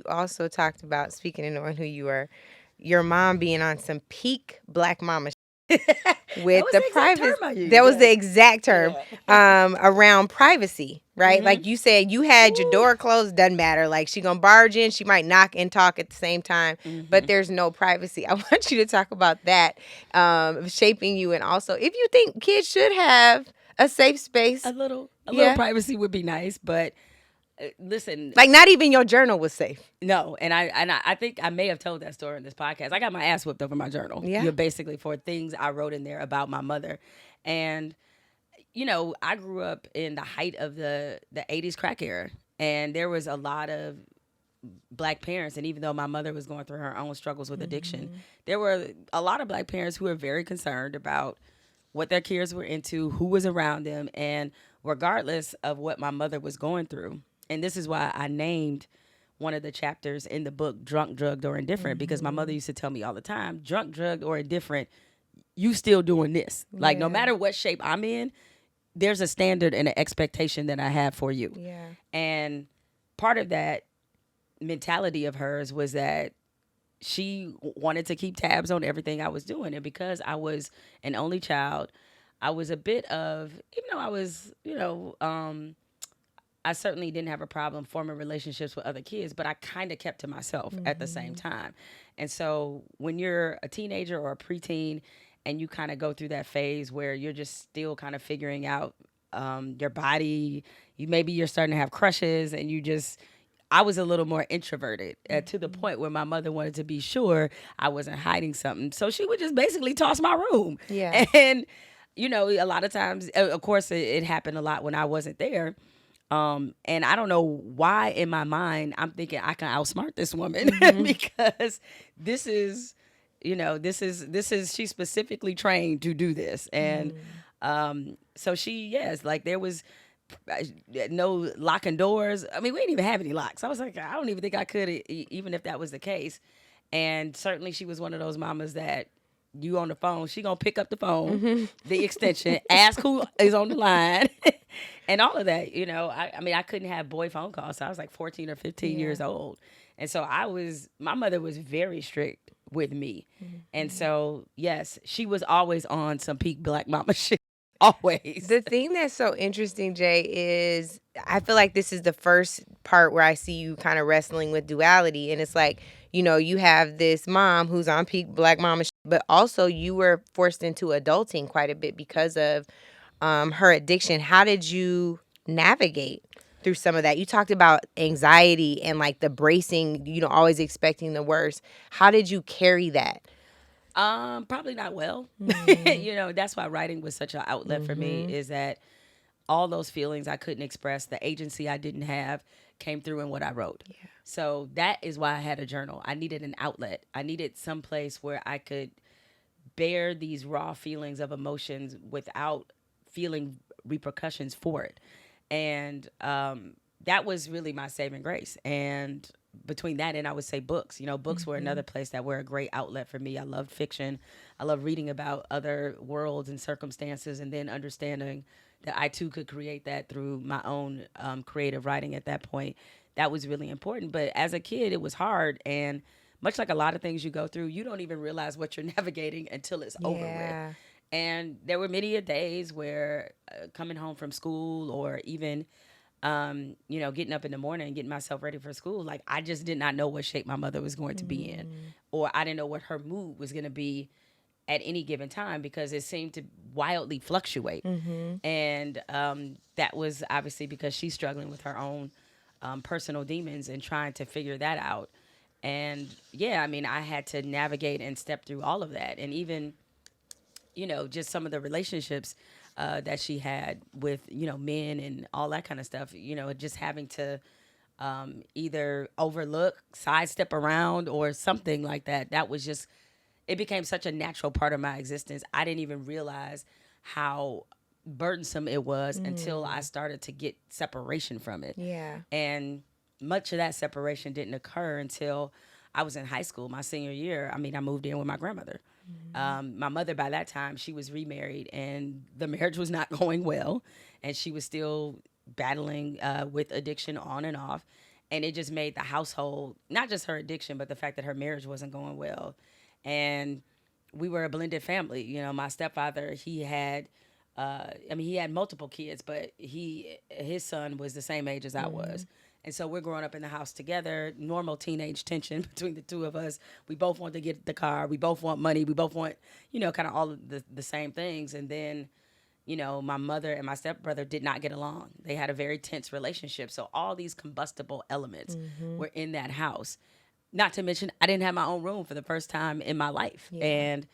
also talked about, speaking of knowing who you are, your mom being on some peak Black mama with was the the exact term privacy. I used. That was the exact term. Yeah. Around privacy, right? Like you said, you had your Woo. door closed. Doesn't matter. Like she gonna barge in. She might knock and talk at the same time, but there's no privacy. I want you to talk about that, shaping you, and also if you think kids should have a safe space. A little Yeah. privacy would be nice, but listen, Like not even your journal was safe. no, and I think I may have told that story in this podcast. I got my ass whipped over my journal. Yeah. You know, basically for things I wrote in there about my mother. And you know, I grew up in the height of the 80s crack era, and there was a lot of Black parents, and even though my mother was going through her own struggles with addiction, there were a lot of Black parents who were very concerned about what their kids were into, who was around them, and regardless of what my mother was going through. And this is why I named one of the chapters in the book Drunk, Drugged, or Indifferent, because my mother used to tell me all the time, drunk, drugged, or indifferent, you still doing this. Like, no matter what shape I'm in, there's a standard and an expectation that I have for you. Yeah. And part of that mentality of hers was that she wanted to keep tabs on everything I was doing. And because I was an only child, I was a bit of, even though I was, I certainly didn't have a problem forming relationships with other kids, but I kind of kept to myself at the same time. And so when you're a teenager or a preteen and you kind of go through that phase where you're just still kind of figuring out your body, maybe you're starting to have crushes, and I was a little more introverted to the point where my mother wanted to be sure I wasn't hiding something. So she would just basically toss my room. Yeah. And, a lot of times, of course, it happened a lot when I wasn't there. And I don't know why in my mind I'm thinking I can outsmart this woman because this is she's specifically trained to do this. And so there was no locking doors. I mean, we didn't even have any locks. I was like, I don't even think I could, even if that was the case. And certainly she was one of those mamas that you on the phone, she gonna pick up the phone, the extension, ask who is on the line, and all of that. I mean, I couldn't have boy phone calls. So I was like 14 or 15 years old. And so my mother was very strict with me. And so, yes, she was always on some peak Black mama shit. Always. The thing that's so interesting, Jay, is I feel like this is the first part where I see you kind of wrestling with duality. And it's like, you have this mom who's on peak Black mama, but also you were forced into adulting quite a bit because of her addiction. How did you navigate through some of that? You talked about anxiety and like the bracing, always expecting the worst. How did you carry that? Probably not well. That's why writing was such an outlet for me, is that all those feelings I couldn't express, the agency I didn't have, came through in what I wrote. Yeah. So that is why I had a journal. I needed an outlet. I needed some place where I could bear these raw feelings of emotions without feeling repercussions for it. And that was really my saving grace. And between that and I would say books. Books were another place that were a great outlet for me. I loved fiction. I loved reading about other worlds and circumstances, and then understanding that I too could create that through my own creative writing at that point. That was really important. But as a kid, it was hard. And much like a lot of things you go through, you don't even realize what you're navigating until it's over with. And there were many days where coming home from school, or even getting up in the morning and getting myself ready for school, like I just did not know what shape my mother was going to be in, or I didn't know what her mood was going to be at any given time, because it seemed to wildly fluctuate. And that was obviously because she's struggling with her own personal demons and trying to figure that out. And I had to navigate and step through all of that. And even, just some of the relationships that she had with, men and all that kind of stuff, just having to either overlook, sidestep around, or something like that. That was just, it became such a natural part of my existence. I didn't even realize how burdensome it was until I started to get separation from it. Yeah. And much of that separation didn't occur until I was in high school, my senior year. I moved in with my grandmother. My mother, by that time, she was remarried, and the marriage was not going well, and she was still battling with addiction on and off. And it just made the household, not just her addiction, but the fact that her marriage wasn't going well. And we were a blended family. You know, my stepfather, he had, he had multiple kids, but his son was the same age as I was. And so we're growing up in the house together, normal teenage tension between the two of us. We both want to get the car. We both want money. We both want, kind of all of the same things. And then, my mother and my stepbrother did not get along. They had a very tense relationship. So all these combustible elements were in that house. Not to mention, I didn't have my own room for the first time in my life. Yeah. And,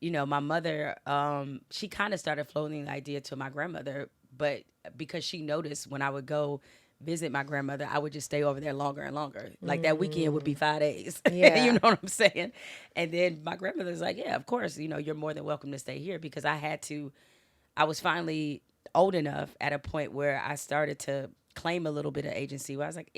my mother, she kind of started floating the idea to my grandmother, but because she noticed when I would go visit my grandmother, I would just stay over there longer and longer. Like that weekend would be 5 days. Yeah. You know what I'm saying? And then my grandmother's like, yeah, of course, you're more than welcome to stay here, because I was finally old enough at a point where I started to claim a little bit of agency, where I was like,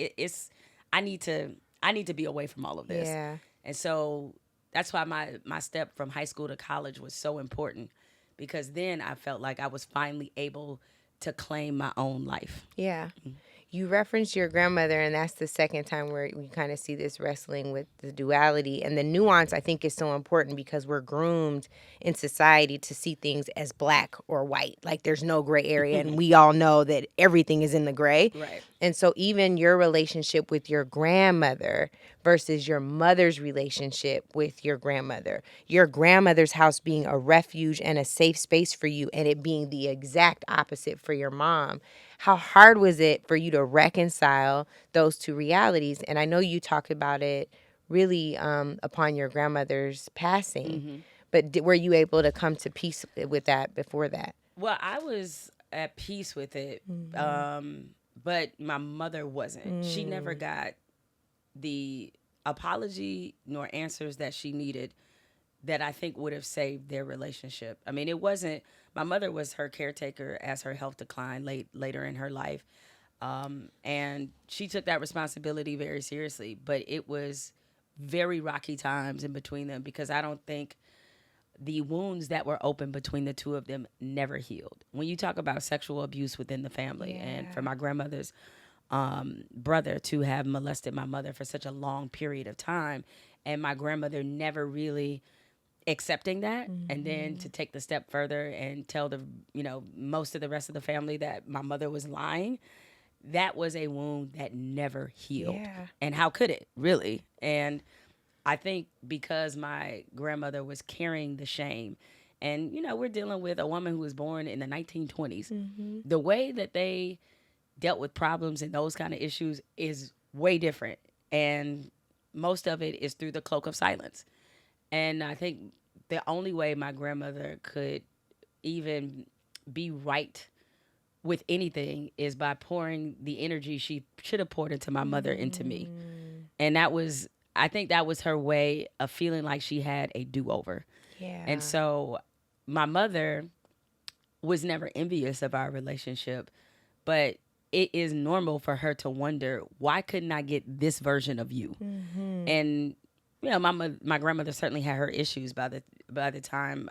I need to be away from all of this. Yeah. And so that's why my step from high school to college was so important, because then I felt like I was finally able to claim my own life. Yeah. Mm-hmm. You referenced your grandmother, and that's the second time where we kind of see this wrestling with the duality. And the nuance, I think, is so important because we're groomed in society to see things as black or white. Like there's no gray area, and we all know that everything is in the gray. Right. And so even your relationship with your grandmother versus your mother's relationship with your grandmother's house being a refuge and a safe space for you, and it being the exact opposite for your mom. How hard was it for you to reconcile those two realities? And I know you talked about it really upon your grandmother's passing, but were you able to come to peace with that before that? Well, I was at peace with it, but my mother wasn't. She never got the apology nor answers that she needed that I think would have saved their relationship. I mean, it wasn't, my mother was her caretaker as her health declined later in her life. And she took that responsibility very seriously, but it was very rocky times in between them, because I don't think the wounds that were open between the two of them never healed. When you talk about sexual abuse within the family, and for my grandmother's brother to have molested my mother for such a long period of time, and my grandmother never really accepting that, and then to take the step further and tell most of the rest of the family that my mother was lying, that was a wound that never healed. Yeah. And how could it, really? And I think because my grandmother was carrying the shame, and we're dealing with a woman who was born in the 1920s. The way that they dealt with problems and those kind of issues is way different, and most of it is through the cloak of silence. And I think the only way my grandmother could even be right with anything is by pouring the energy she should have poured into my mother into me. And I think that was her way of feeling like she had a do-over. Yeah. And so my mother was never envious of our relationship, but it is normal for her to wonder, why couldn't I get this version of you? And my grandmother certainly had her issues by the time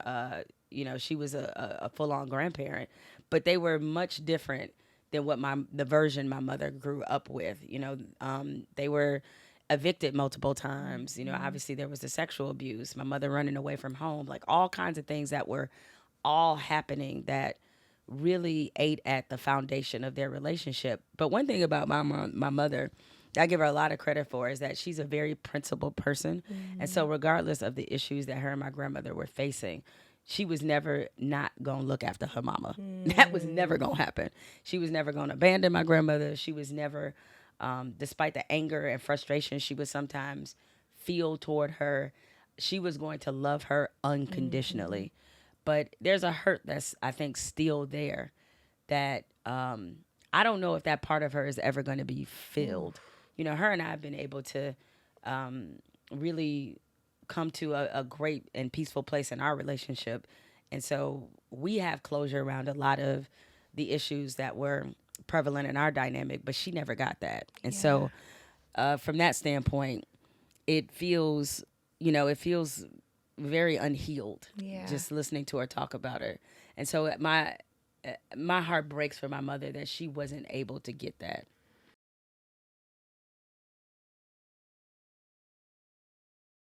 she was a full-on grandparent, but they were much different than what the version my mother grew up with. They were evicted multiple times. Obviously there was the sexual abuse, my mother running away from home, like all kinds of things that were all happening that really ate at the foundation of their relationship. But one thing about my mother I give her a lot of credit for is that she's a very principled person. And so regardless of the issues that her and my grandmother were facing, she was never not going to look after her mama. That was never going to happen. She was never going to abandon my grandmother. She was never, despite the anger and frustration she would sometimes feel toward her, she was going to love her unconditionally. But there's a hurt that's, I think, still there that I don't know if that part of her is ever going to be filled. Her and I have been able to really come to a great and peaceful place in our relationship. And so we have closure around a lot of the issues that were prevalent in our dynamic, but she never got that. And so from that standpoint, it feels very unhealed just listening to her talk about her. And so my heart breaks for my mother that she wasn't able to get that.